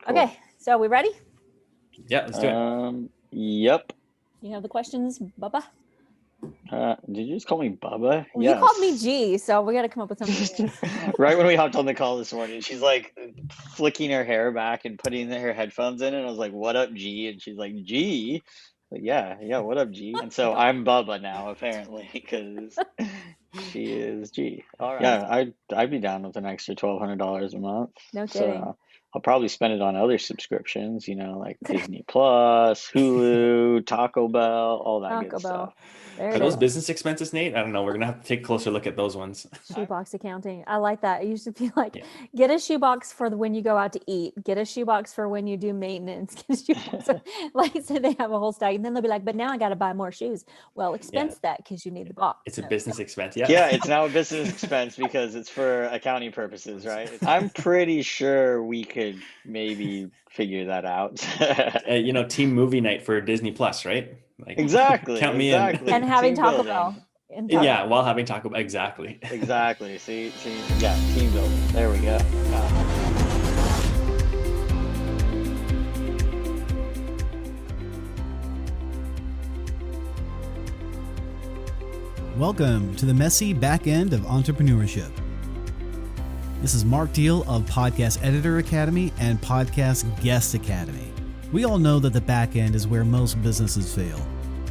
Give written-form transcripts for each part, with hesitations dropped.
Cool. Okay, so are we ready? Yeah, let's do it. Yep. You have the questions, Bubba? Did you just call me Bubba? Well, you called me G, so we got to come up with something. Right when we hopped on the call this morning, she's like flicking her hair back and putting her headphones in, and I was like, "What up, G?" And she's like, "G." Like, yeah, what up, G? And so I'm Bubba now, apparently, because she is G. All right. Yeah, I'd be down with an extra $1,200 a month. No kidding. So I'll probably spend it on other subscriptions, like Disney Plus, Hulu, Taco Bell, all that good stuff. Are those business expenses, Nate? I don't know. We're going to have to take a closer look at those ones. Shoebox accounting. I like that. It used to be like, get a shoebox for when you go out to eat. Get a shoebox for when you do maintenance. Get a shoebox. So they have a whole stack. And then they'll be like, but now I got to buy more shoes. Well, expense that because you need the box. It's a business expense. Yeah. Yeah, it's now a business expense because it's for accounting purposes, right? I'm pretty sure we could maybe figure that out. Team movie night for Disney Plus, right? Like, exactly. Count me in. And having Taco Bell. Yeah, while having Taco Bell. Exactly. Exactly. See, yeah, team building. There we go. Welcome to the messy back end of entrepreneurship. This is Mark Deal of Podcast Editor Academy and Podcast Guest Academy. We all know that the back end is where most businesses fail.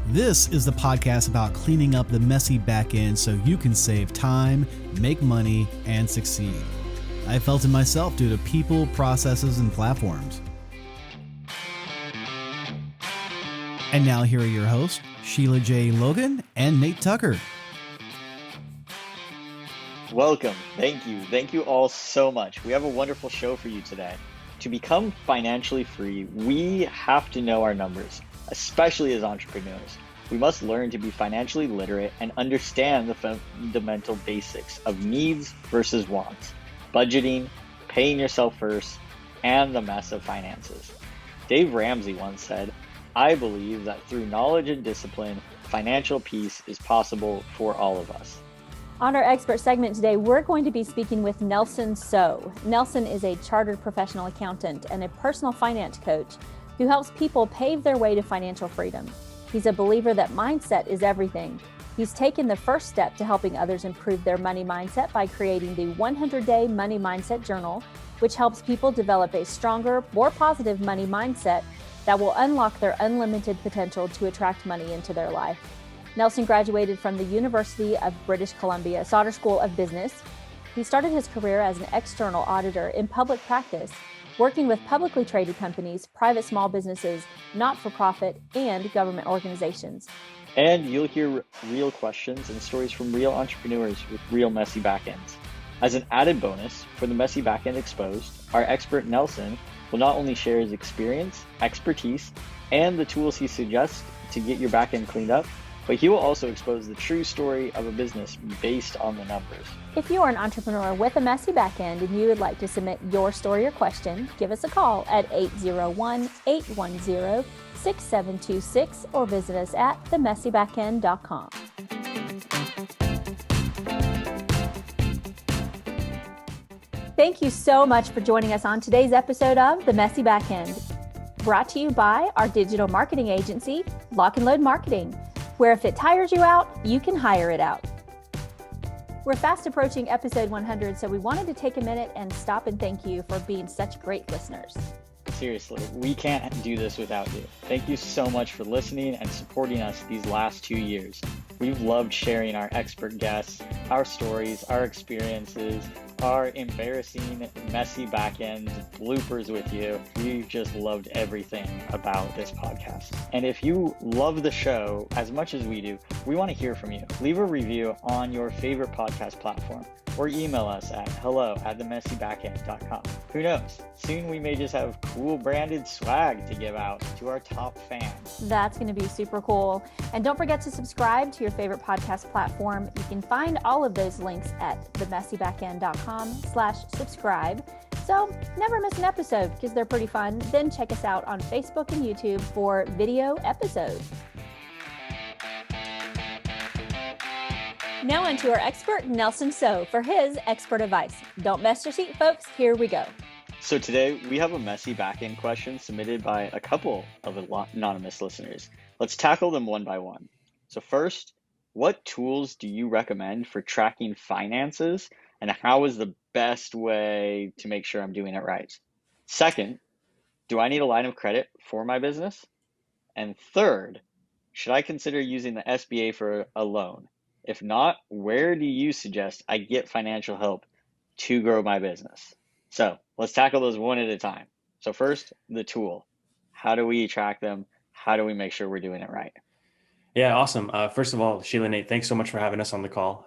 This is the podcast about cleaning up the messy back end so you can save time, make money, and succeed. I felt it myself due to people, processes, and platforms. And now here are your hosts, Sheila J. Logan and Nate Tucker. Welcome. Thank you. Thank you all so much. We have a wonderful show for you today. To become financially free, we have to know our numbers, especially as entrepreneurs. We must learn to be financially literate and understand the fundamental basics of needs versus wants, budgeting, paying yourself first, and the mess of finances. Dave Ramsey once said, "I believe that through knowledge and discipline, financial peace is possible for all of us." On our expert segment today, we're going to be speaking with Nelson So. Nelson is a chartered professional accountant and a personal finance coach who helps people pave their way to financial freedom. He's a believer that mindset is everything. He's taken the first step to helping others improve their money mindset by creating the 100-Day Money Mindset Journal, which helps people develop a stronger, more positive money mindset that will unlock their unlimited potential to attract money into their life. Nelson graduated from the University of British Columbia Sauder School of Business. He started his career as an external auditor in public practice, working with publicly traded companies, private small businesses, not-for-profit, and government organizations. And you'll hear real questions and stories from real entrepreneurs with real messy backends. As an added bonus for the Messy Backend Exposed, our expert Nelson will not only share his experience, expertise, and the tools he suggests to get your backend cleaned up, but he will also expose the true story of a business based on the numbers. If you are an entrepreneur with a messy backend and you would like to submit your story or question, give us a call at 801-810-6726 or visit us at themessybackend.com. Thank you so much for joining us on today's episode of The Messy Backend, brought to you by our digital marketing agency, Lock and Load Marketing, where if it tires you out, you can hire it out. We're fast approaching episode 100, so we wanted to take a minute and stop and thank you for being such great listeners. Seriously, we can't do this without you. Thank you so much for listening and supporting us these last 2 years. We've loved sharing our expert guests, our stories, our experiences, our embarrassing, messy backend bloopers with you. We've just loved everything about this podcast. And if you love the show as much as we do, we want to hear from you. Leave a review on your favorite podcast platform or email us at hello@themessybackend.com. Who knows? Soon we may just have cool branded swag to give out to our top fans. That's going to be super cool. And don't forget to subscribe to your favorite podcast platform. You can find all of those links at themessybackend.com/subscribe. So never miss an episode because they're pretty fun. Then check us out on Facebook and YouTube for video episodes. Now onto our expert, Nelson So, for his expert advice. Don't mess your seat, folks. Here we go. So today we have a messy back-end question submitted by a couple of anonymous listeners. Let's tackle them one by one. So first, what tools do you recommend for tracking finances, and how is the best way to make sure I'm doing it right? Second, do I need a line of credit for my business? And third, should I consider using the SBA for a loan? If not, where do you suggest I get financial help to grow my business? So let's tackle those one at a time. So first, the tool. How do we track them? How do we make sure we're doing it right? Yeah, awesome. First of all, Sheila, Nate, thanks so much for having us on the call.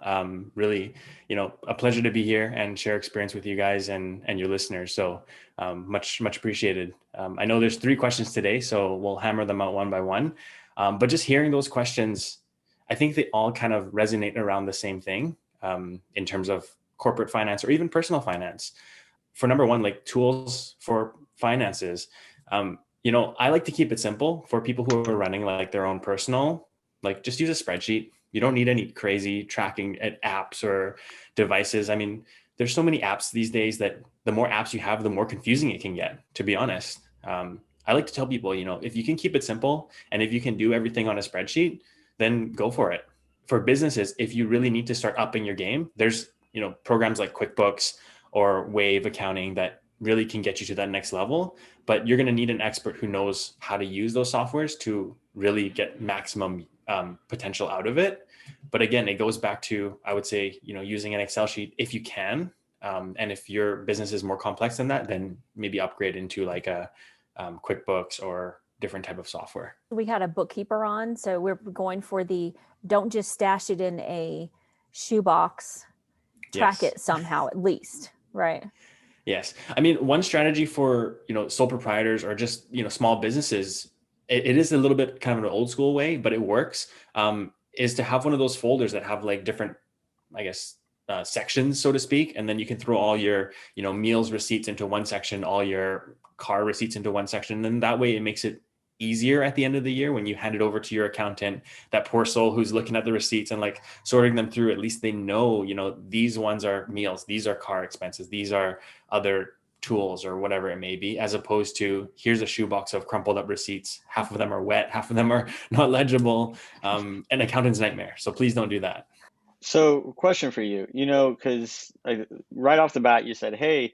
Really, a pleasure to be here and share experience with you guys and your listeners. So much appreciated. I know there's 3 questions today, so we'll hammer them out one by one. But just hearing those questions, I think they all kind of resonate around the same thing in terms of corporate finance or even personal finance. For number one, like tools for finances, I like to keep it simple for people who are running like their own personal. Like just use a spreadsheet. You don't need any crazy tracking apps or devices. I mean, there's so many apps these days that the more apps you have, the more confusing it can get, to be honest. I like to tell people, if you can keep it simple and if you can do everything on a spreadsheet, then go for it. For businesses, if you really need to start upping your game, there's, programs like QuickBooks or Wave accounting that really can get you to that next level, but you're going to need an expert who knows how to use those softwares to really get maximum potential out of it. But again, it goes back to, I would say, using an Excel sheet if you can. And if your business is more complex than that, then maybe upgrade into like a QuickBooks or different type of software. We had a bookkeeper on, so we're going for the don't just stash it in a shoebox, track Yes. it somehow at least, right? Yes. I mean, one strategy for, sole proprietors or just, small businesses, it is a little bit kind of an old school way, but it works, is to have one of those folders that have like different, I guess, sections, so to speak. And then you can throw all your, meals receipts into one section, all your car receipts into one section. And that way it makes it easier at the end of the year when you hand it over to your accountant. That poor soul who's looking at the receipts and like sorting them through, at least they know, these ones are meals, these are car expenses, these are other tools or whatever it may be, as opposed to here's a shoebox of crumpled up receipts. Half of them are wet, half of them are not legible. An accountant's nightmare. So please don't do that. So question for you, because right off the bat, you said, hey,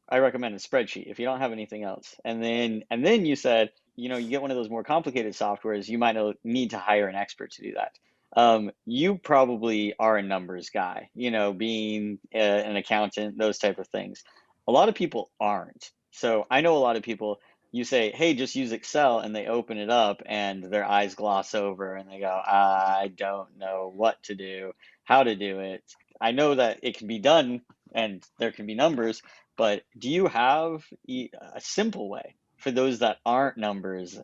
I recommend a spreadsheet if you don't have anything else. And then you said, you get one of those more complicated softwares, you might need to hire an expert to do that. You probably are a numbers guy, being an accountant, those type of things. A lot of people aren't. So I know a lot of people, you say, hey, just use Excel, and they open it up and their eyes gloss over and they go, I don't know what to do, how to do it. I know that it can be done and there can be numbers, but do you have a simple way for those that aren't numbers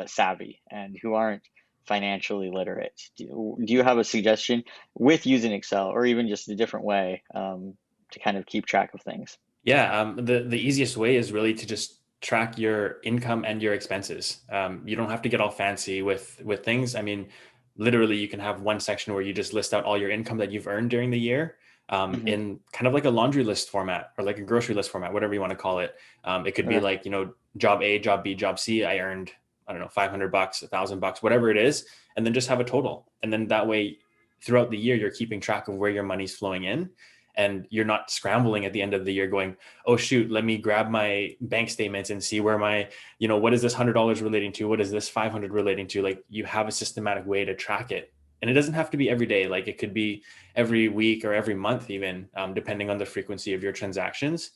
savvy and who aren't financially literate? Do you have a suggestion with using Excel or even just a different way to kind of keep track of things? Yeah, the easiest way is really to just track your income and your expenses. You don't have to get all fancy with things. I mean, literally, you can have one section where you just list out all your income that you've earned during the year. In kind of like a laundry list format or like a grocery list format, whatever you want to call it. It could be like, job A, job B, job C, I earned, I don't know, $500, $1,000, whatever it is, and then just have a total. And then that way throughout the year, you're keeping track of where your money's flowing in, and you're not scrambling at the end of the year going, oh shoot, let me grab my bank statements and see where my, what is this $100 relating to? What is this 500 relating to? Like, you have a systematic way to track it. And it doesn't have to be every day. Like, it could be every week or every month, even depending on the frequency of your transactions.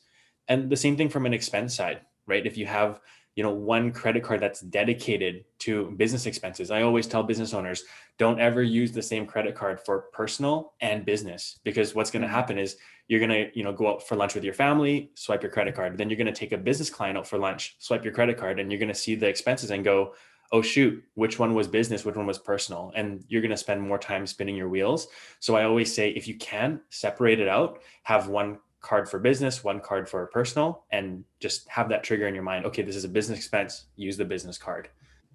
And the same thing from an expense side, right? If you have, one credit card that's dedicated to business expenses. I always tell business owners, don't ever use the same credit card for personal and business, because what's going to happen is you're going to, go out for lunch with your family, swipe your credit card. Then you're going to take a business client out for lunch, swipe your credit card, and you're going to see the expenses and go, oh shoot, which one was business, which one was personal? And you're going to spend more time spinning your wheels. So I always say, if you can separate it out, have one card for business, one card for personal, and just have that trigger in your mind. Okay, this is a business expense, use the business card.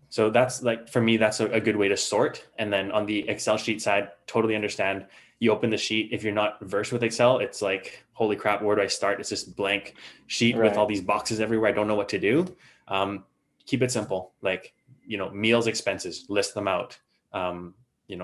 So that's like, for me, that's a good way to sort. And then on the Excel sheet side, totally understand You open the sheet. If you're not versed with Excel, it's like, holy crap, where do I start? It's this blank sheet with all these boxes everywhere. I don't know what to do. Keep it simple. Like, meals expenses, list them out.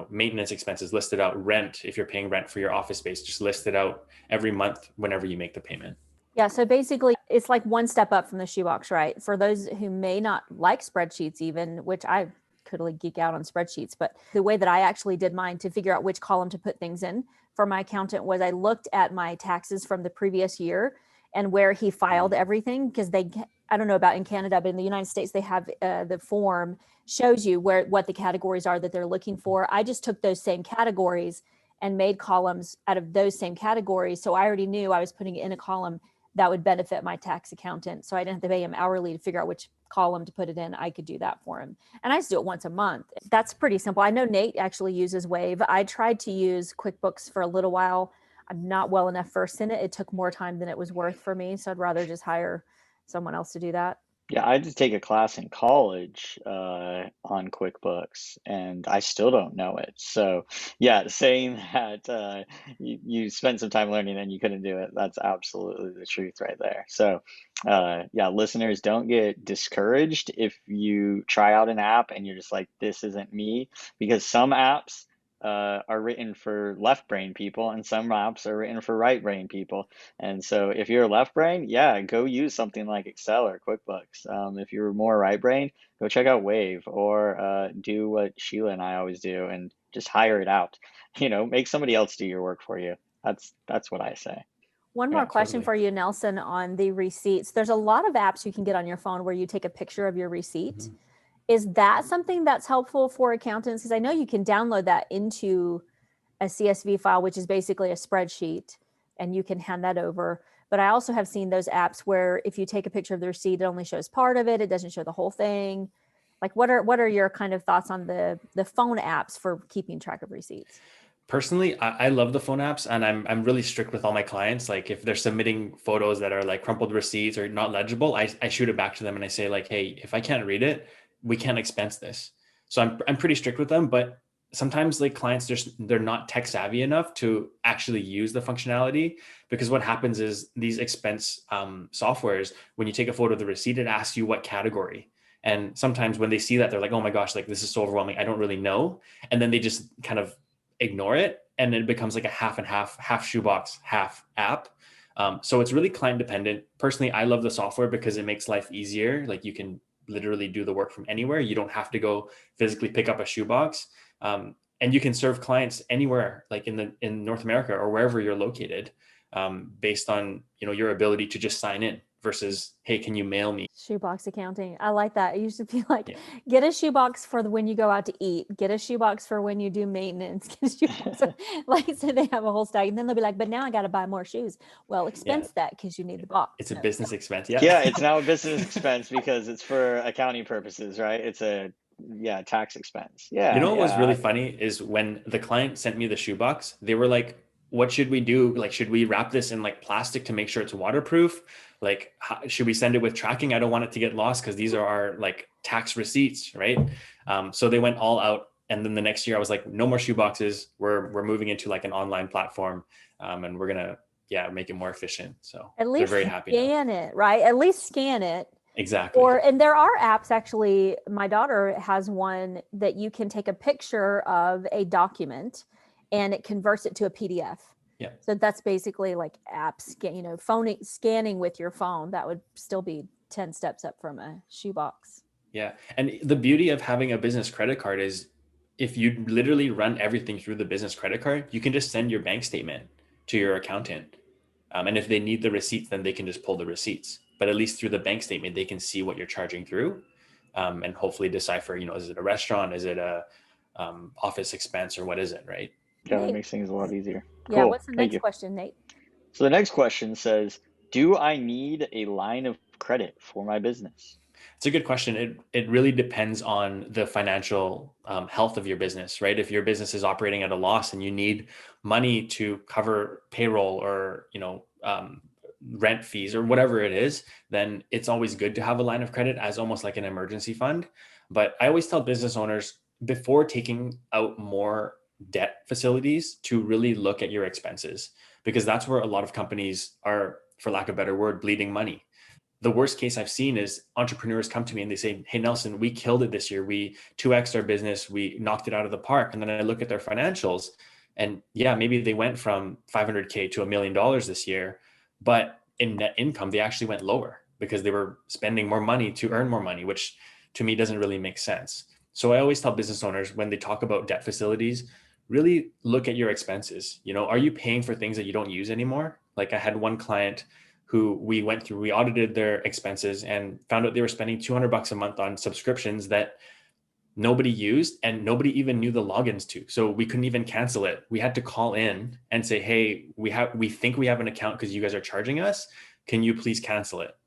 Maintenance expenses, list it out. Rent, if you're paying rent for your office space, just list it out every month whenever you make the payment. Yeah. So basically it's like one step up from the shoebox, right? For those who may not like spreadsheets even, which I could like geek out on spreadsheets, but the way that I actually did mine to figure out which column to put things in for my accountant was I looked at my taxes from the previous year and where he filed everything, because I don't know about in Canada, but in the United States, they have the form shows you what the categories are that they're looking for. I just took those same categories and made columns out of those same categories. So I already knew I was putting it in a column that would benefit my tax accountant. So I didn't have to pay him hourly to figure out which column to put it in. I could do that for him. And I just do it once a month. That's pretty simple. I know Nate actually uses Wave. I tried to use QuickBooks for a little while. I'm not well enough versed in it. It took more time than it was worth for me. So I'd rather just hire someone else to do that. Yeah, I did take a class in college on QuickBooks, and I still don't know it. So, yeah, saying that you spent some time learning and you couldn't do it, that's absolutely the truth right there. So, yeah, listeners, don't get discouraged if you try out an app and you're just like, this isn't me, because some apps are written for left brain people and some apps are written for right brain people. And so if you're left brain, yeah, go use something like Excel or QuickBooks. If you're more right brain, go check out Wave or do what Sheila and I always do and just hire it out. Make somebody else do your work for you. That's what I say. One more question for you, Nelson, on the receipts. There's a lot of apps you can get on your phone where you take a picture of your receipt. Mm-hmm. Is that something that's helpful for accountants? Because I know you can download that into a CSV file, which is basically a spreadsheet, and you can hand that over. But I also have seen those apps where if you take a picture of the receipt, it only shows part of it. It doesn't show the whole thing. Like, what are your kind of thoughts on the phone apps for keeping track of receipts? Personally, I love the phone apps, and I'm really strict with all my clients. Like, if they're submitting photos that are like crumpled receipts or not legible, I shoot it back to them and I say like, hey, if I can't read it, we can't expense this. So I'm pretty strict with them, but sometimes like clients, they're not tech savvy enough to actually use the functionality, because what happens is these expense softwares, when you take a photo of the receipt, it asks you what category. And sometimes when they see that, they're like, oh my gosh, like this is so overwhelming, I don't really know. And then they just kind of ignore it. And it becomes like a half and half shoebox, half app. So it's really client dependent. Personally, I love the software because it makes life easier. Like you can literally do the work from anywhere. You don't have to go physically pick up a shoebox. And you can serve clients anywhere, like in North America or wherever you're located, based on, your ability to just sign in versus, hey, can you mail me? Shoebox accounting. I like that. It used to be like, get a shoebox for when you go out to eat, get a shoebox for when you do maintenance, get a shoebox. So they have a whole stack, and then they'll be like, but now I got to buy more shoes. Well, expense that because you need the box. It's a business expense. Yeah. Yeah. It's now a business expense because it's for accounting purposes, right? It's a tax expense. Yeah. What was really funny is when the client sent me the shoebox, they were like, what should we do? Like, should we wrap this in like plastic to make sure it's waterproof? Like, should we send it with tracking? I don't want it to get lost because these are our like tax receipts, right? So they went all out. And then the next year I was like, no more shoe boxes. We're moving into like an online platform, and we're going to, make it more efficient. So at least they're very happy. Scan it, right? At least scan it. Exactly. And there are apps, actually, my daughter has one that you can take a picture of a document and it converts it to a PDF. Yeah. So that's basically like apps, scanning with your phone. That would still be 10 steps up from a shoebox. Yeah. And the beauty of having a business credit card is if you literally run everything through the business credit card, you can just send your bank statement to your accountant. And if they need the receipts, then they can just pull the receipts. But at least through the bank statement, they can see what you're charging through, and hopefully decipher, is it a restaurant? Is it a office expense, or what is it, right? Yeah, that makes things a lot easier. Yeah. Cool. What's the next question, Nate? So the next question says, do I need a line of credit for my business? It's a good question. It really depends on the financial health of your business, right? If your business is operating at a loss and you need money to cover payroll or, rent fees or whatever it is, then it's always good to have a line of credit as almost like an emergency fund. But I always tell business owners, before taking out more debt facilities to really look at your expenses, because that's where a lot of companies are, for lack of a better word, bleeding money. The worst case I've seen is entrepreneurs come to me and they say, hey, Nelson, we killed it this year. We 2x'd our business. We knocked it out of the park. And then I look at their financials and yeah, maybe they went from 500K to $1 million this year, but in net income, they actually went lower because they were spending more money to earn more money, which to me doesn't really make sense. So I always tell business owners when they talk about debt facilities, really look at your expenses. Are you paying for things that you don't use anymore? Like I had one client who we audited their expenses and found out they were spending $200 a month on subscriptions that nobody used and nobody even knew the logins to. So we couldn't even cancel it. We had to call in and say, hey, we think we have an account because you guys are charging us. Can you please cancel it?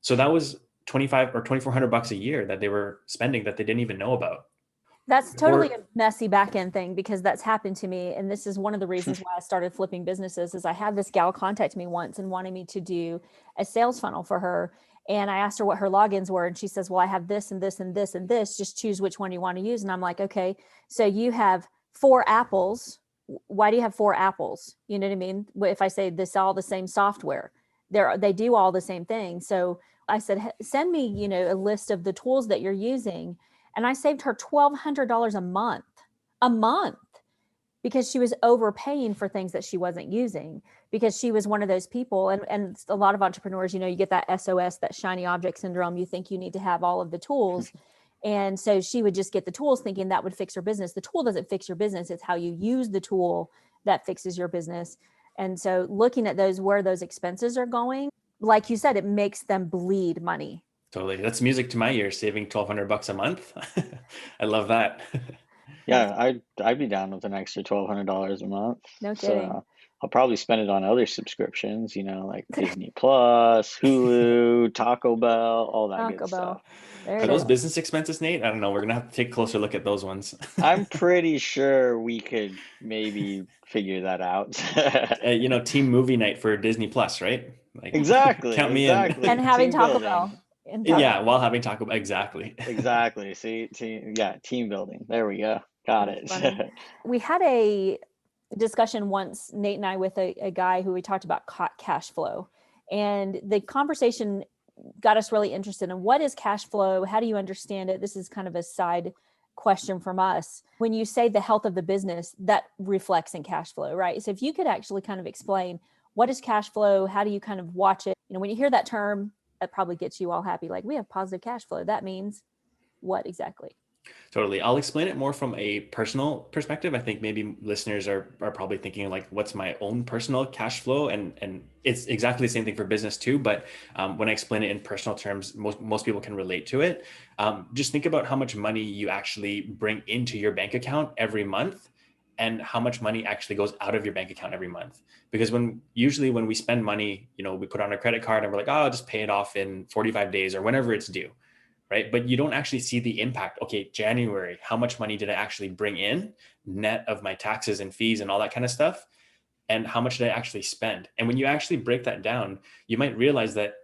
So that was $2,500 or $2,400 a year that they were spending that they didn't even know about. That's totally a messy back end thing, because that's happened to me. And this is one of the reasons why I started flipping businesses is I had this gal contact me once and wanted me to do a sales funnel for her. And I asked her what her logins were. And she says, well, I have this and this and this and this. Just choose which one you want to use. And I'm like, okay, so you have 4 apples. Why do you have 4 apples? You know what I mean? If I say this, all the same software, they do all the same thing. So I said, send me, a list of the tools that you're using. And I saved her $1,200 a month, because she was overpaying for things that she wasn't using, because she was one of those people. And a lot of entrepreneurs, you get that SOS, that shiny object syndrome. You think you need to have all of the tools. And so she would just get the tools thinking that would fix her business. The tool doesn't fix your business. It's how you use the tool that fixes your business. And so looking at where those expenses are going, like you said, it makes them bleed money. Totally. That's music to my ears, saving $1,200 a month. I love that. Yeah, I'd be down with an extra $1,200 a month. No kidding. So I'll probably spend it on other subscriptions, like Disney Plus, Hulu, Taco Bell, all that good stuff. Are those business expenses, Nate? I don't know. We're going to have to take a closer look at those ones. I'm pretty sure we could maybe figure that out. Team movie night for Disney Plus, right? Like, exactly. Count me in. And having Taco Bell. Yeah, while having Taco Bell. Exactly. Exactly. See, team building. There we go. Got it. We had a discussion once, Nate and I, with a guy who we talked about cash flow. And the conversation got us really interested in what is cash flow? How do you understand it? This is kind of a side question from us. When you say the health of the business, that reflects in cash flow, right? So if you could actually kind of explain what is cash flow, how do you kind of watch it? When you hear that term, that probably gets you all happy. Like, we have positive cash flow. That means what exactly? Totally. I'll explain it more from a personal perspective. I think maybe listeners are probably thinking like, what's my own personal cash flow? And it's exactly the same thing for business too. But when I explain it in personal terms, most people can relate to it. Just think about how much money you actually bring into your bank account every month and how much money actually goes out of your bank account every month. Because usually when we spend money, we put on a credit card and we're like, oh, I'll just pay it off in 45 days or whenever it's due. Right? But you don't actually see the impact. Okay, January, how much money did I actually bring in net of my taxes and fees and all that kind of stuff? And how much did I actually spend? And when you actually break that down, you might realize that,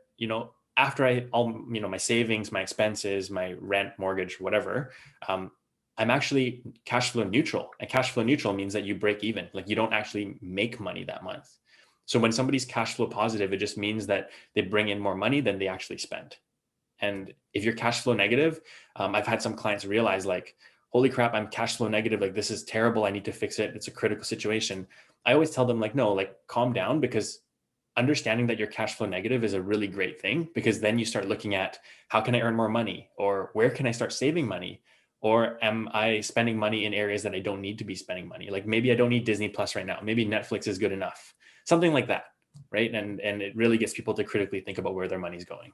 after my savings, my expenses, my rent, mortgage, whatever, I'm actually cash flow neutral. And cash flow neutral means that you break even. Like, you don't actually make money that month. So when somebody's cash flow positive, it just means that they bring in more money than they actually spend. And if you're cash flow negative, I've had some clients realize like, holy crap, I'm cash flow negative. Like, this is terrible. I need to fix it. It's a critical situation. I always tell them like, no, like, calm down, because understanding that you're cash flow negative is a really great thing, because then you start looking at how can I earn more money, or where can I start saving money? Or am I spending money in areas that I don't need to be spending money? Like, maybe I don't need Disney Plus right now. Maybe Netflix is good enough, something like that. Right. And it really gets people to critically think about where their money's going.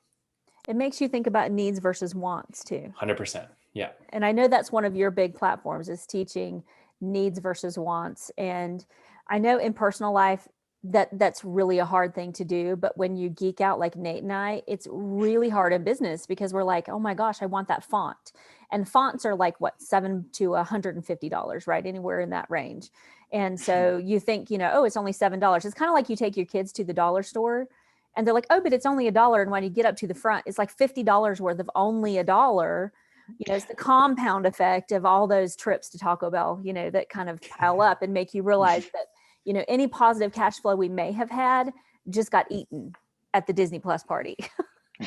It makes you think about needs versus wants too. 100%. Yeah. And I know that's one of your big platforms, is teaching needs versus wants. And I know in personal life that's really a hard thing to do. But when you geek out like Nate and I, it's really hard in business, because we're like, oh my gosh, I want that font. And fonts are like what, $7 to $150, right? Anywhere in that range. And so you think, oh, it's only $7. It's kind of like you take your kids to the dollar store and they're like, oh, but it's only $1. And when you get up to the front, it's like $50 worth of only $1. it's the compound effect of all those trips to Taco Bell, that kind of pile up and make you realize that, any positive cash flow we may have had just got eaten at the Disney Plus party.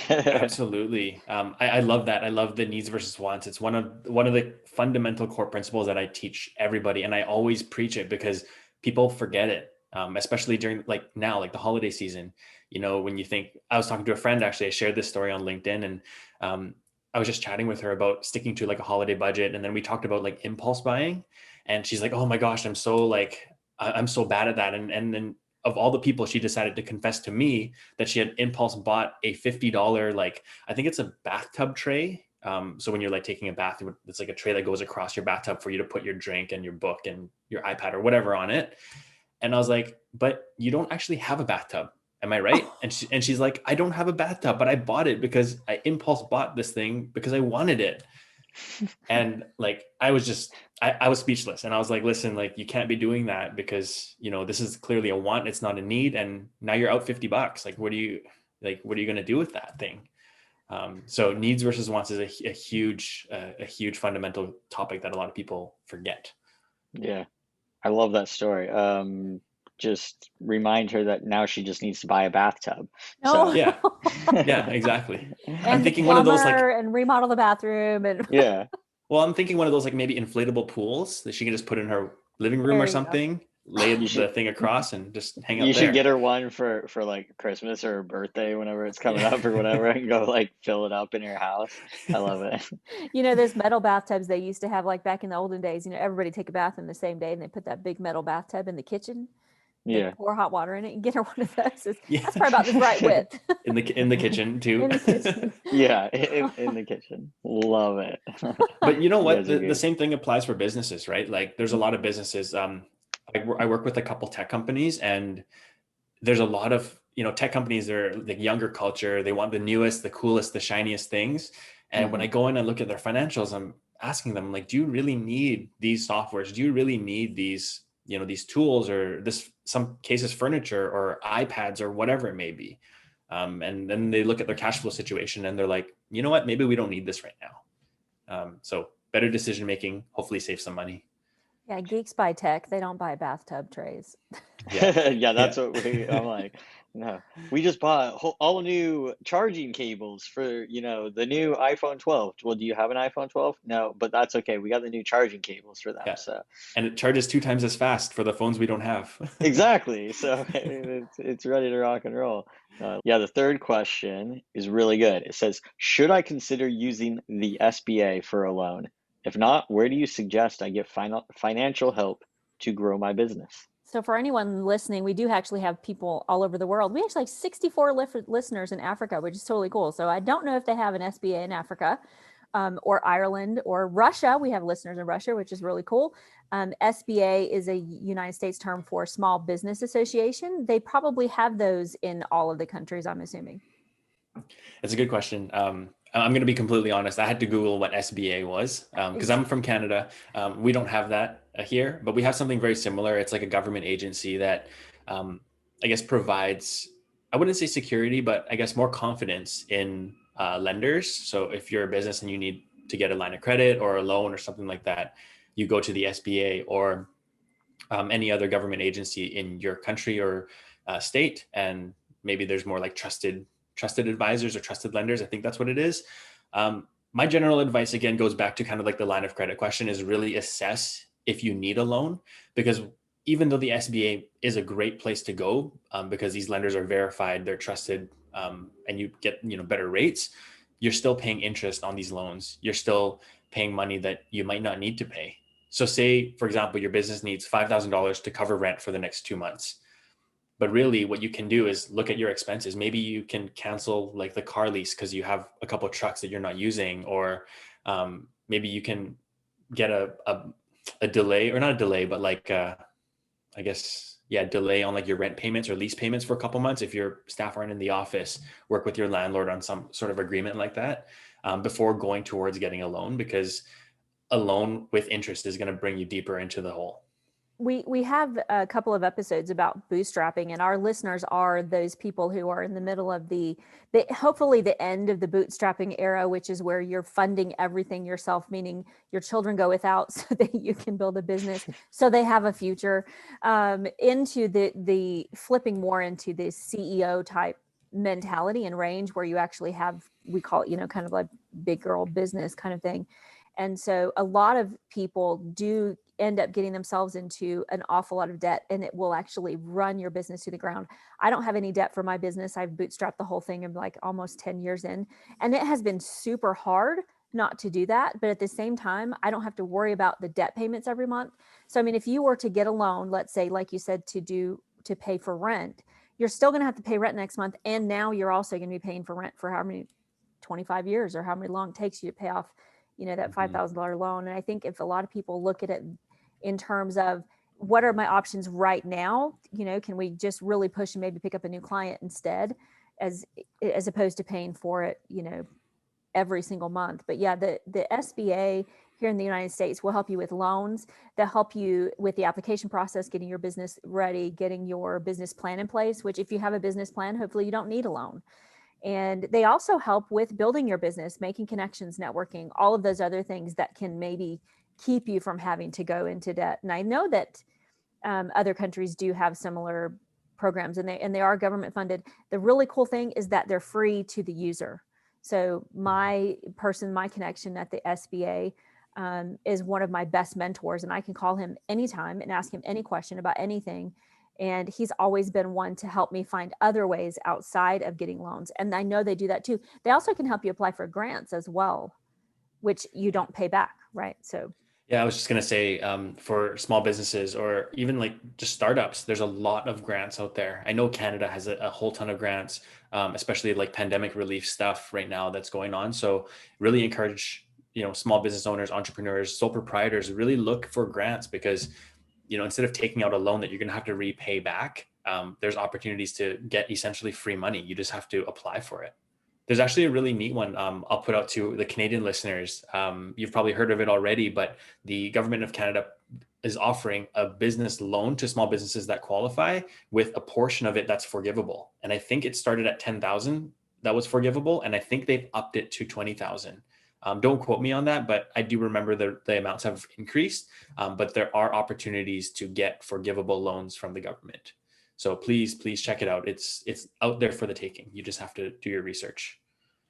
Absolutely. I love that. I love the needs versus wants. It's one of the fundamental core principles that I teach everybody. And I always preach it because people forget it. Especially during now, the holiday season, when you think, I was talking to a friend, actually, I shared this story on LinkedIn, and I was just chatting with her about sticking to a holiday budget. And then we talked about impulse buying, and she's like, oh my gosh, I'm so bad at that. And then of all the people, she decided to confess to me that she had impulse bought a $50, I think it's a bathtub tray. So when you're taking a bath, it's a tray that goes across your bathtub for you to put your drink and your book and your iPad or whatever on it. And I was like, but you don't actually have a bathtub. Am I right? And she's like, I don't have a bathtub, but I bought it because I impulse bought this thing because I wanted it. And I was speechless, and I was like, listen, you can't be doing that because, this is clearly a want. It's not a need. And now you're out $50. What are you going to do with that thing? So needs versus wants is a huge fundamental topic that a lot of people forget. Yeah. I love that story. Just remind her that now she just needs to buy a bathtub. No. So. Yeah, exactly. And I'm thinking one of those and remodel the bathroom and yeah. Well, I'm thinking one of those maybe inflatable pools that she can just put in her living room or something, lay the thing across and just hang out there. You should get her one for Christmas or her birthday whenever it's coming up or whatever, and go fill it up in your house. I love it. Those metal bathtubs they used to have back in the olden days, everybody take a bath in the same day, and they put that big metal bathtub in the kitchen. They pour hot water in it and get her one of those. That's probably about the right width. in the kitchen too. In the kitchen. Yeah, in the kitchen. Love it. But you know what? The same thing applies for businesses, right? There's a lot of businesses. I work with a couple tech companies, and there's a lot of, tech companies. They're younger culture. They want the newest, the coolest, the shiniest things. And when I go in and look at their financials, I'm asking them, do you really need these softwares? Do you really need these, these tools, or some cases furniture or iPads or whatever it may be? And then they look at their cash flow situation and they're like, you know what, maybe we don't need this right now. So better decision making, hopefully save some money. Yeah, geeks buy tech. They don't buy bathtub trays. Yeah, that's what I'm like, no. We just bought all new charging cables for, the new iPhone 12. Well, do you have an iPhone 12? No, but that's okay. We got the new charging cables for them. Yeah. So. And it charges 2 times as fast for the phones we don't have. Exactly. So it's ready to rock and roll. The third question is really good. It says, should I consider using the SBA for a loan? If not, where do you suggest I get financial help to grow my business? So for anyone listening, we do actually have people all over the world. We actually have 64 listeners in Africa, which is totally cool. So I don't know if they have an SBA in Africa, or Ireland or Russia. We have listeners in Russia, which is really cool. SBA is a United States term for Small Business Association. They probably have those in all of the countries, I'm assuming. It's a good question. I'm going to be completely honest. I had to Google what SBA was because I'm from Canada. We don't have that here, but we have something very similar. It's like a government agency that I guess provides, I wouldn't say security, but I guess more confidence in lenders. So if you're a business and you need to get a line of credit or a loan or something like that, you go to the SBA or any other government agency in your country or state, and maybe there's more trusted advisors or trusted lenders. I think that's what it is. My general advice, again, goes back to kind of the line of credit question, is really assess if you need a loan, because even though the SBA is a great place to go because these lenders are verified, they're trusted, and you get better rates, you're still paying interest on these loans. You're still paying money that you might not need to pay. So say, for example, your business needs $5,000 to cover rent for the next 2 months. But really what you can do is look at your expenses. Maybe you can cancel the car lease because you have a couple of trucks that you're not using, or maybe you can get a delay, or not a delay, but delay on your rent payments or lease payments for a couple months. If your staff aren't in the office, work with your landlord on some sort of agreement like that before going towards getting a loan, because a loan with interest is going to bring you deeper into the hole. We have a couple of episodes about bootstrapping, and our listeners are those people who are in the middle of the hopefully the end of the bootstrapping era, which is where you're funding everything yourself, meaning your children go without so that you can build a business, so they have a future, into the flipping more into the CEO type mentality and range, where you actually have, we call it, kind of like big girl business kind of thing. And so a lot of people do end up getting themselves into an awful lot of debt, and it will actually run your business to the ground. I don't have any debt for my business. I've bootstrapped the whole thing in like almost 10 years in, and it has been super hard not to do that. But at the same time, I don't have to worry about the debt payments every month. So, I mean, if you were to get a loan, let's say, like you said, to pay for rent, you're still going to have to pay rent next month. And now you're also going to be paying for rent for how many, 25 years, or how many long it takes you to pay off that $5,000 loan. And I think if a lot of people look at it in terms of what are my options right now, can we just really push and maybe pick up a new client instead, as opposed to paying for it, every single month. But yeah, the SBA here in the United States will help you with loans. They'll help you with the application process, getting your business ready, getting your business plan in place, which if you have a business plan, hopefully you don't need a loan. And they also help with building your business, making connections, networking, all of those other things that can maybe keep you from having to go into debt. And I know that other countries do have similar programs, and they are government funded. The really cool thing is that they're free to the user. So my connection at the SBA is one of my best mentors, and I can call him anytime and ask him any question about anything. And he's always been one to help me find other ways outside of getting loans. And I know they do that too. They also can help you apply for grants as well, which you don't pay back, right? So yeah, I was just going to say, for small businesses or even like just startups, there's a lot of grants out there. I know Canada has a whole ton of grants, especially like pandemic relief stuff right now that's going on. So really encourage, small business owners, entrepreneurs, sole proprietors, really look for grants, because instead of taking out a loan that you're going to have to repay back, there's opportunities to get essentially free money. You just have to apply for it. There's actually a really neat one I'll put out to the Canadian listeners. You've probably heard of it already, but the government of Canada is offering a business loan to small businesses that qualify, with a portion of it that's forgivable. And I think it started at 10,000 that was forgivable, and I think they've upped it to 20,000. Don't quote me on that, but I do remember the amounts have increased. But there are opportunities to get forgivable loans from the government. So please check it out. It's out there for the taking. You just have to do your research.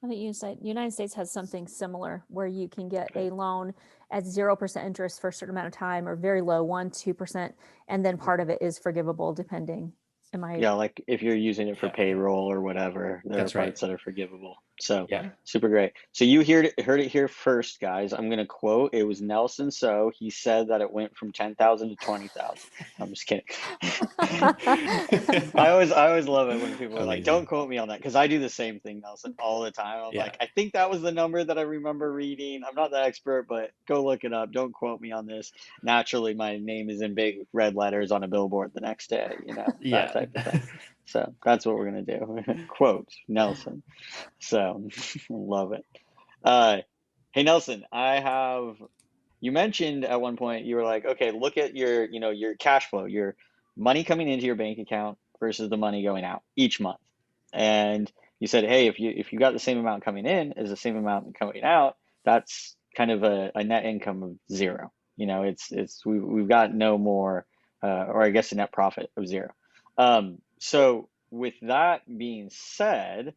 I think United States has something similar, where you can get a loan at 0% interest for a certain amount of time, or very low, 1-2%, and then part of it is forgivable depending. Yeah, like if you're using it for payroll or whatever, there are parts that are forgivable. So super great. So you heard it here first, guys. I'm gonna quote. It was Nelson. So he said that it went from 10,000 to 20,000. I'm just kidding. I always love it when people are like, "Don't quote me on that," because I do the same thing, Nelson, all the time. I'm like, I think that was the number that I remember reading. I'm not the expert, but go look it up. Don't quote me on this. Naturally, my name is in big red letters on a billboard the next day. That type of thing. So that's what we're gonna do. Quote Nelson. So love it. Hey Nelson, you mentioned at one point, you were like, okay, look at your cash flow, your money coming into your bank account versus the money going out each month. And you said, hey, if you got the same amount coming in as the same amount coming out, that's kind of a net income of zero. We've got no more, or I guess a net profit of zero. So with that being said,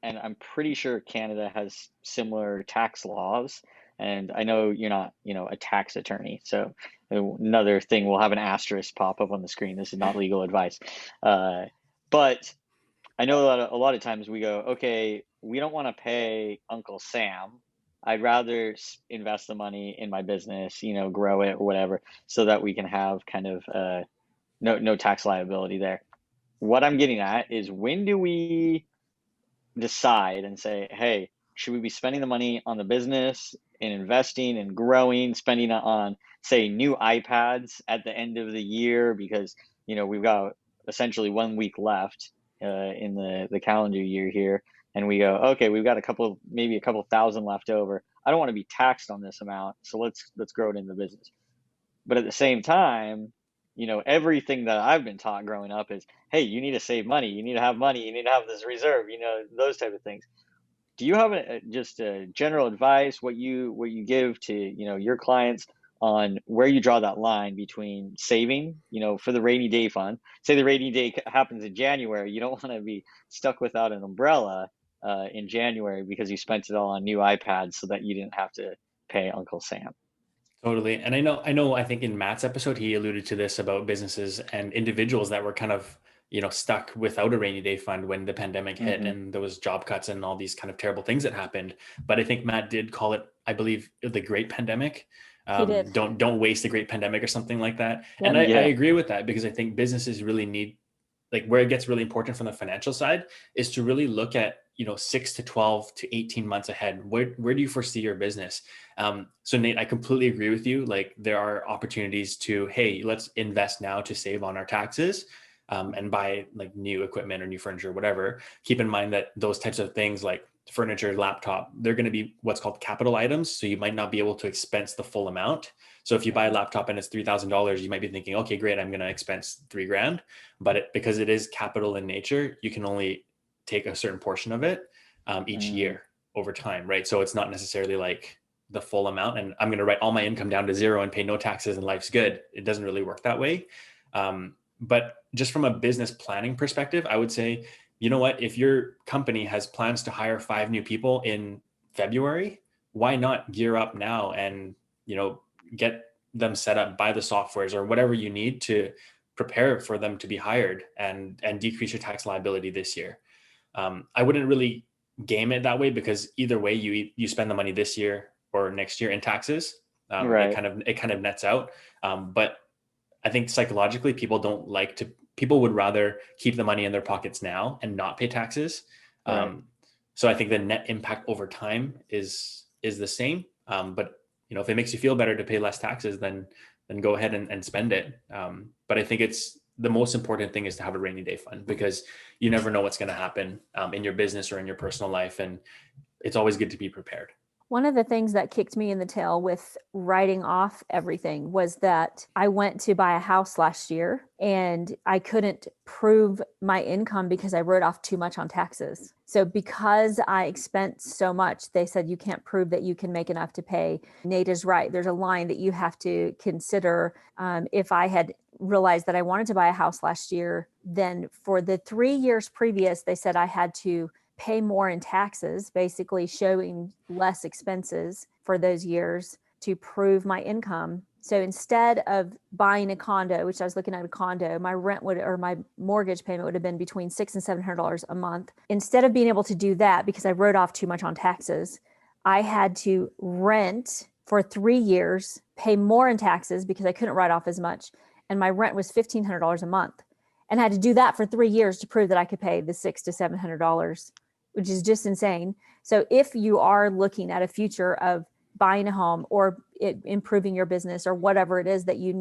and I'm pretty sure Canada has similar tax laws, and I know you're not, a tax attorney. So another thing, we'll have an asterisk pop up on the screen. This is not legal advice. But I know a lot of times we go, okay, we don't want to pay Uncle Sam. I'd rather invest the money in my business, grow it or whatever, so that we can have kind of no tax liability there. What I'm getting at is, when do we decide and say, hey, should we be spending the money on the business and investing and growing, spending it on, say, new iPads at the end of the year, because we've got essentially 1 week left in the calendar year here, and we go, okay, we've got maybe a couple thousand left over. I don't want to be taxed on this amount, so let's grow it in the business. But at the same time, everything that I've been taught growing up is, hey, you need to save money, you need to have money, you need to have this reserve, those type of things. Do you have just a general advice, what you give to, your clients on where you draw that line between saving, for the rainy day fund? Say the rainy day happens in January, you don't want to be stuck without an umbrella in January because you spent it all on new iPads so that you didn't have to pay Uncle Sam. Totally. And I think in Matt's episode, he alluded to this about businesses and individuals that were kind of, stuck without a rainy day fund when the pandemic hit and there was job cuts and all these kind of terrible things that happened. But I think Matt did call it, I believe, the Great Pandemic. He did. Don't waste the Great Pandemic or something like that. Yep. And I agree with that, because I think businesses really need, like, where it gets really important from the financial side is to really look at, 6 to 12 to 18 months ahead. Where do you foresee your business? So Nate, I completely agree with you. Like, there are opportunities to, hey, let's invest now to save on our taxes, and buy like new equipment or new furniture, whatever. Keep in mind that those types of things like furniture, laptop, they're going to be what's called capital items. So you might not be able to expense the full amount. So if you buy a laptop and it's $3,000, you might be thinking, okay, great, I'm going to expense $3,000. But because it is capital in nature, you can only take a certain portion of it each year over time, right? So it's not necessarily like the full amount and I'm going to write all my income down to zero and pay no taxes and life's good. It doesn't really work that way. But just from a business planning perspective, I would say, you know what, if your company has plans to hire 5 new people in February, why not gear up now and, get them set up, buy the softwares or whatever you need to prepare for them to be hired and decrease your tax liability this year. I wouldn't really game it that way, because either way you spend the money this year or next year in taxes. Right. It kind of nets out. But I think psychologically people would rather keep the money in their pockets now and not pay taxes. Right. So I think the net impact over time is the same. But if it makes you feel better to pay less taxes, then go ahead and spend it. But I think the most important thing is to have a rainy day fund, because you never know what's going to happen in your business or in your personal life. And it's always good to be prepared. One of the things that kicked me in the tail with writing off everything was that I went to buy a house last year and I couldn't prove my income because I wrote off too much on taxes. So because I spent so much, they said you can't prove that you can make enough to pay. Nate is right. There's a line that you have to consider. If I had realized that I wanted to buy a house last year, then for the 3 years previous, they said I had to pay more in taxes, basically showing less expenses for those years to prove my income. So instead of buying a condo, which I was looking at a condo, my my mortgage payment would have been between $600 and $700 a month. Instead of being able to do that because I wrote off too much on taxes, I had to rent for 3 years, pay more in taxes because I couldn't write off as much. And my rent was $1,500 a month, and I had to do that for 3 years to prove that I could pay the $600 to $700, which is just insane. So if you are looking at a future of buying a home or improving your business or whatever it is that you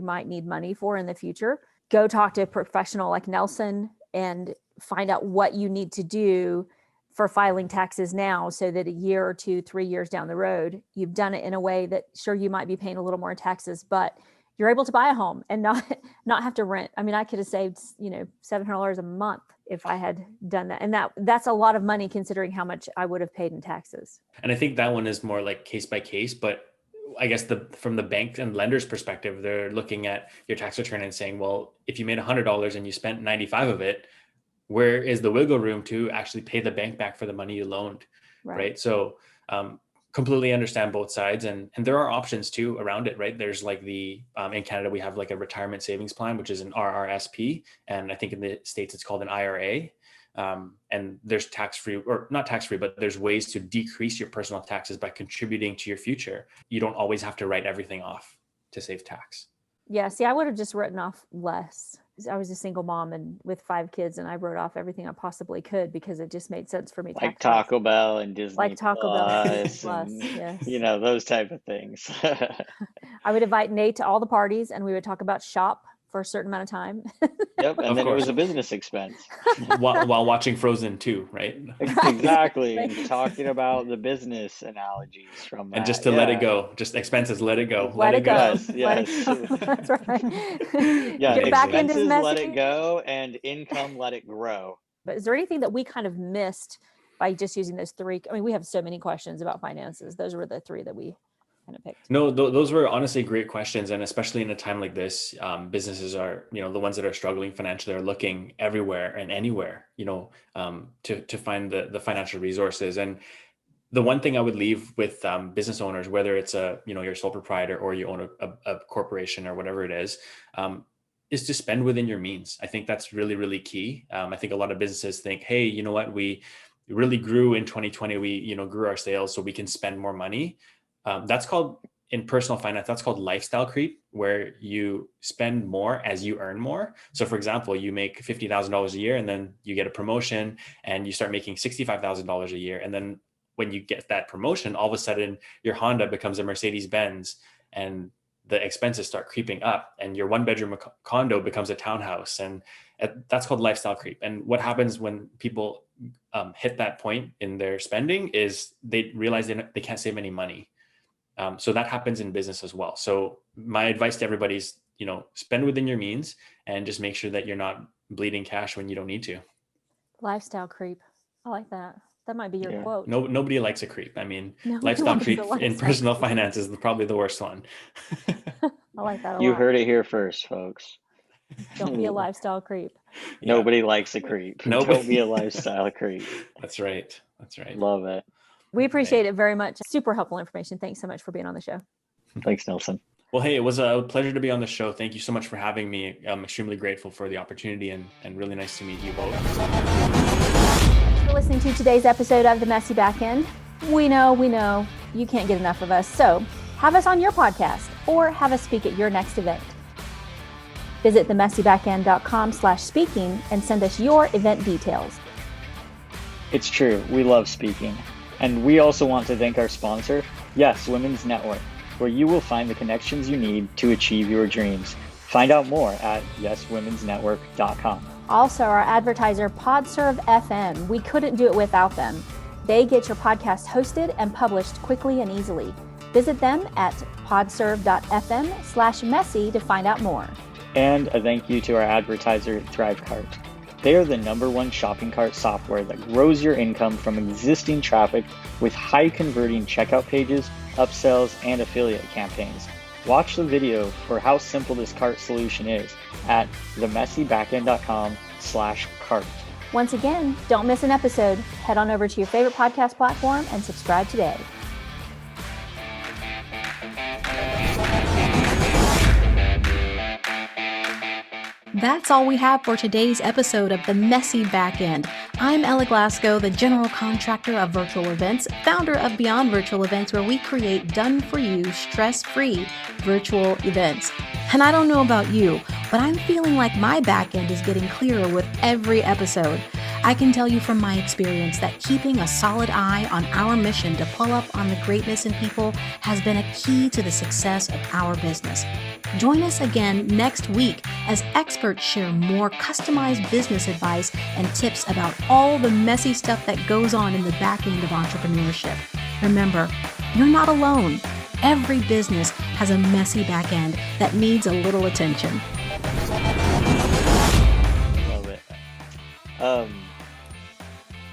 might need money for in the future, go talk to a professional like Nelson and find out what you need to do for filing taxes now, so that a year or 2, 3 years down the road, you've done it in a way that, sure, you might be paying a little more in taxes, but you're able to buy a home and not have to rent. I mean, I could have saved, $700 a month if I had done that. And that's a lot of money considering how much I would have paid in taxes. And I think that one is more like case by case, but I guess from the bank and lender's perspective, they're looking at your tax return and saying, well, if you made $100 and you spent 95 of it, where is the wiggle room to actually pay the bank back for the money you loaned? Right. So, completely understand both sides, and there are options too around it, right? There's like in Canada we have like a retirement savings plan, which is an RRSP, and I think in the States it's called an IRA. And there's tax-free, or not tax-free, but there's ways to decrease your personal taxes by contributing to your future. You don't always have to write everything off to save tax. Yeah, see, I would have just written off less. I was a single mom and with 5 kids, and I wrote off everything I possibly could because it just made sense for me. Like Taco Bell and Disney. Like Taco Bell Plus, yes. Those type of things. I would invite Nate to all the parties, and we would talk about shop for a certain amount of time. Yep, and Of then course. it was a business expense. while watching Frozen 2, right? Exactly, Right. and talking about the business analogies from that. And just to let it go, just expenses, let it go. Let it go. Yes, Let it yes. go. That's right. Yeah, Your back end is expenses messy. let it go, and income let it grow. But is there anything that we kind of missed by just using those three? I mean, we have so many questions about finances. Those were the three that we kind of picked. No, those were honestly great questions. And especially in a time like this, businesses are, the ones that are struggling financially are looking everywhere and anywhere, to find the financial resources. And the one thing I would leave with business owners, whether it's you're a sole proprietor or you own a corporation or whatever it is to spend within your means. I think that's really, really key. I think a lot of businesses think, hey, you know what, we really grew in 2020. We, grew our sales so we can spend more money. That's called, in personal finance, that's called lifestyle creep, where you spend more as you earn more. So for example, you make $50,000 a year and then you get a promotion and you start making $65,000 a year. And then when you get that promotion, all of a sudden your Honda becomes a Mercedes-Benz and the expenses start creeping up and your 1-bedroom condo becomes a townhouse. And that's called lifestyle creep. And what happens when people hit that point in their spending is they realize they can't save any money. So that happens in business as well. So my advice to everybody is, spend within your means and just make sure that you're not bleeding cash when you don't need to. Lifestyle creep. I like that. That might be your quote. No, nobody likes a creep. I mean, Nobody lifestyle likes creep a lifestyle in personal creep. finance is probably the worst one. I like that a You lot. heard it here first, folks. Don't be a lifestyle creep. Yeah. Nobody likes a creep. Nobody. Don't be a lifestyle creep. That's right. That's right. Love it. We appreciate it very much. Super helpful information. Thanks so much for being on the show. Thanks, Nelson. Well, hey, it was a pleasure to be on the show. Thank you so much for having me. I'm extremely grateful for the opportunity and really nice to meet you both. Thanks for listening to today's episode of The Messy Backend. We know you can't get enough of us. So have us on your podcast or have us speak at your next event. Visit themessybackend.com/speaking and send us your event details. It's true. We love speaking. And we also want to thank our sponsor, Yes Women's Network, where you will find the connections you need to achieve your dreams. Find out more at yeswomensnetwork.com. Also, our advertiser, PodServe FM. We couldn't do it without them. They get your podcast hosted and published quickly and easily. Visit them at podserve.fm/messy to find out more. And a thank you to our advertiser, ThriveCart. They are the #1 shopping cart software that grows your income from existing traffic with high converting checkout pages, upsells, and affiliate campaigns. Watch the video for how simple this cart solution is at themessybackend.com/cart. Once again, don't miss an episode. Head on over to your favorite podcast platform and subscribe today. That's all we have for today's episode of The Messy Backend. I'm Ella Glasgow, the general contractor of virtual events, founder of Beyond Virtual Events, where we create done-for-you, stress-free virtual events. And I don't know about you, but I'm feeling like my backend is getting clearer with every episode. I can tell you from my experience that keeping a solid eye on our mission to pull up on the greatness in people has been a key to the success of our business. Join us again next week as experts share more customized business advice and tips about all the messy stuff that goes on in the back end of entrepreneurship. Remember, you're not alone. Every business has a messy back end that needs a little attention. Love it. I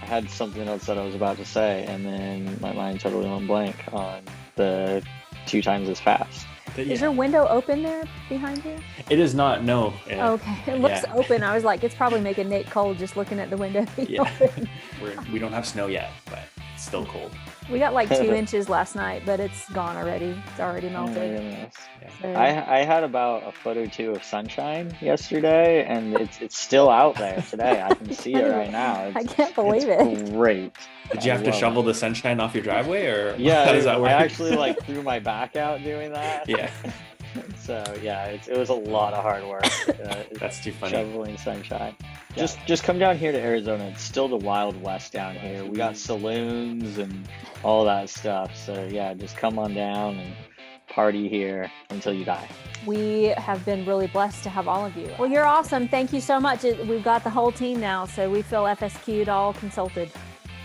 had something else that I was about to say, and then my mind totally went blank on the 2 times as fast. Is your window open there behind you? It is not, no. Okay, it looks open. I was like, it's probably making Nate cold just looking at the window. Yeah. We don't have snow yet, but it's still cold. We got like 2 inches last night, but it's gone already. It's already melted. Oh my goodness. So- I had about a foot or 2 of sunshine yesterday, and it's still out there today. I can see it right now. I can't believe it. Great. Did you have to love shovel it. the sunshine off your driveway, or Yeah, how does that work? I actually threw my back out doing that. Yeah, So yeah, it was a lot of hard work. that's too funny. Shoveling sunshine. Yeah. Just come down here to Arizona. It's still the Wild West down here. We got saloons and all that stuff. So yeah, just come on down and party here until you die. We have been really blessed to have all of you. Well, you're awesome. Thank you so much. We've got the whole team now, so we feel FSQ'd, all consulted.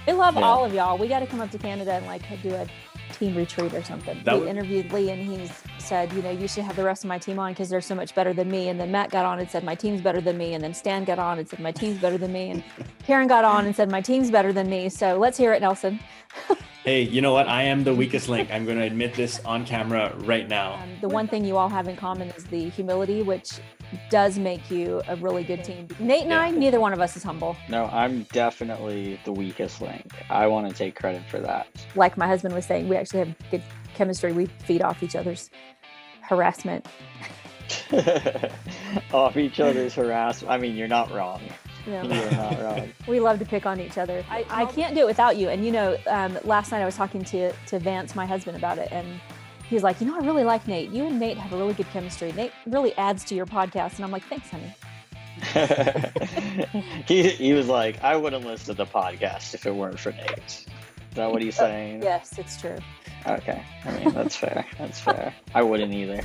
We love all of y'all. We got to come up to Canada and like do a team retreat or something. We interviewed Lee and he said, you know, you should have the rest of my team on because they're so much better than me. And then Matt got on and said, my team's better than me. And then Stan got on and said, my team's better than me. And Karen got on and said, my team's better than me. So let's hear it, Nelson. Hey, you know what? I am the weakest link. I'm going to admit this on camera right now. The one thing you all have in common is the humility, which does make you a really good team. Nate and I, neither one of us is humble. No, I'm definitely the weakest link. I want to take credit for that. Like my husband was saying, we actually have good chemistry. We feed off each other's harassment. Off each other's harassment. I mean, you're not wrong. No. You're not wrong. We love to pick on each other. I can't do it without you. And you know, last night I was talking to Vance, my husband, about it, and he was like, you know, I really like Nate. You and Nate have a really good chemistry. Nate really adds to your podcast. And I'm like, thanks, honey. He was like, I wouldn't listen to the podcast if it weren't for Nate. Is that what he's saying? Yes, it's true. Okay. I mean, that's fair. That's fair. I wouldn't either.